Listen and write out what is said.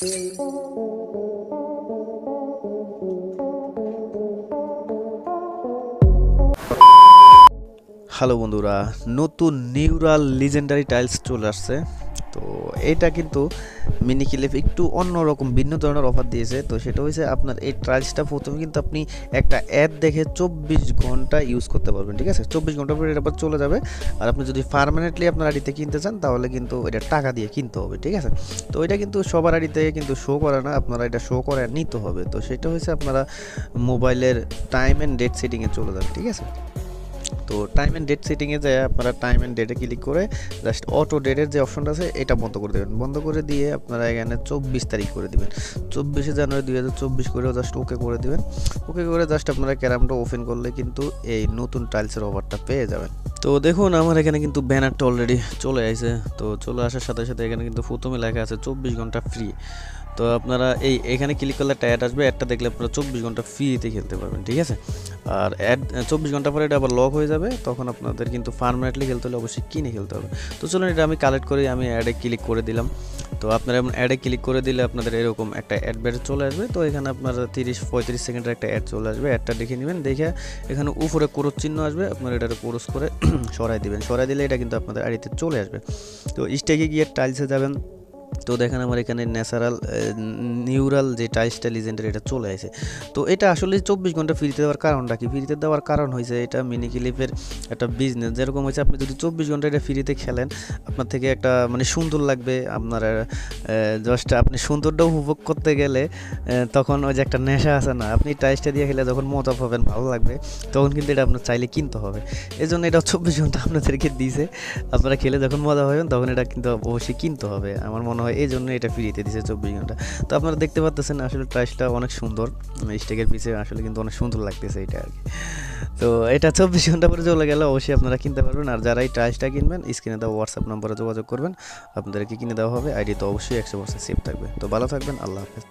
Hello বন্ধুরা, নতুন neural legendary tiles চলে আসছে। তো এটা কিন্তু মিনি ক্লিপ একটু অন্যরকম ভিন্ন ধরনের অফার দিয়েছে। তো সেটা হচ্ছে আপনার এই টাইলসটা প্রথমে কিন্তু আপনি একটা অ্যাড দেখে 24 ঘন্টা ইউজ করতে পারবেন, ঠিক আছে? 24 ঘন্টা পরে এটা আবার চলে যাবে। আর আপনি যদি পার্মানেন্টলি আপনার আইডিতে কিনতে চান তাহলে কিন্তু এটা টাকা দিয়ে কিনতে হবে, ঠিক আছে? তো এটা কিন্তু সবার আইডিতে কিন্তু শো করে না, আপনারা এটা শো করে নিতে হবে। তো সেটা হচ্ছে আপনারা মোবাইলের টাইম অ্যান্ড ডেট সেটিংয়ে চলে যাবেন, ঠিক আছে? তো টাইম অ্যান্ড ডেট সেটিংয়ে যায় আপনারা টাইম অ্যান্ড ডেটে ক্লিক করে জাস্ট অটো ডেটের যে অপশনটা আছে এটা বন্ধ করে দেবেন। বন্ধ করে দিয়ে আপনারা এখানে 24 তারিখ করে দিবেন, 24শে জানুয়ারি 2024 করেও জাস্ট ওকে করে দিবেন। ওকে করে জাস্ট আপনারা ক্যারামটা ওপেন করলে কিন্তু এই নতুন টাইলসের অফারটা পেয়ে যাবেন। তো দেখুন আমার এখানে কিন্তু ব্যানারটা অলরেডি চলে আসে। তো চলে আসার সাথে সাথে এখানে কিন্তু প্রথমে লেখা আছে 24 ঘন্টা ফ্রি। তো আপনারা এখানে ক্লিক করলে একটা অ্যাড আসবে, অ্যাডটা দেখলে আপনারা 24 ঘন্টা ফ্রিতে খেলতে পারবেন, ঠিক আছে? আর অ্যাড 24 ঘন্টা পরে এটা আবার লক হয়ে যাবে, তখন আপনাদের কিন্তু পার্মানেন্টলি খেলতে হলে অবশ্যই কিনে খেলতে হবে। তো চলুন এটা আমি কালেক্ট করে আমি অ্যাডে ক্লিক করে দিলাম। তো আপনারা অ্যাডে ক্লিক করে দিলে আপনাদের এরকম একটা অ্যাড বের চলে আসবে। তো এখানে আপনার 30-35 সেকেন্ডের একটা অ্যাড চলে আসবে, অ্যাডটা দেখে নেবেন। দেখে এখানে উপরে ক্রস চিহ্ন আসবে, আপনারা এটা ক্রস করে সরাই দিবেন। সরাই দিলে এটা কিন্তু আপনাদের আইডিতে চলে আসবে। তো স্টেকে গিয়ে টাইলসে যাবেন। তো দেখেন আমার এখানে ন্যাচারাল নিউরাল যে টাইলসটা লিজেন্ডারি এটা চলে আসে। তো এটা আসলে 24 ঘন্টা ফ্রিতে দেওয়ার কারণটা কি? ফ্রিতে দেওয়ার কারণ হয়েছে এটা মিনি ক্লিপের একটা বিজনেস। যেরকম হয়েছে আপনি যদি 24 ঘন্টা এটা ফ্রিতে খেলেন আপনার থেকে একটা মানে সুন্দর লাগবে, আপনার জাস্ট আপনি সৌন্দর্য উপভোগ করতে গেলে তখন ওই যে একটা নেশা আছে না, আপনি টাইলসটা দিয়ে খেলে যখন মজা পাবেন, ভালো লাগবে, তখন কিন্তু এটা আপনার চাইলে কিনতে হবে। এই জন্য এটা 24 ঘন্টা আপনাদেরকে দিয়েছে, আপনারা খেলে যখন মজা পাবেন তখন এটা কিন্তু অবশ্যই কিনতে হবে। আমার মনে হয় এই জন্য এটা ফ্রিতে দিয়েছে 24 ঘন্টা। তো আপনারা দেখতে পাচ্ছেন আসলে টাইলসটা অনেক সুন্দর, স্টেকের পিছে আসলে কিন্তু অনেক সুন্দর লাগতেছে এটা আর কি। তো এটা 24 ঘন্টা পরে চলে গেলে অবশ্যই আপনারা কিনতে পারবেন। আর যারা এই টাইলসটা কিনবেন স্ক্রিনে দেওয়া হোয়াটসঅ্যাপ নম্বরে যোগাযোগ করবেন, আপনাদেরকে কিনে দেওয়া হবে। আইডি তো অবশ্যই 100% সেফ থাকবে। তো ভালো থাকবেন, আল্লাহ হাফেজ।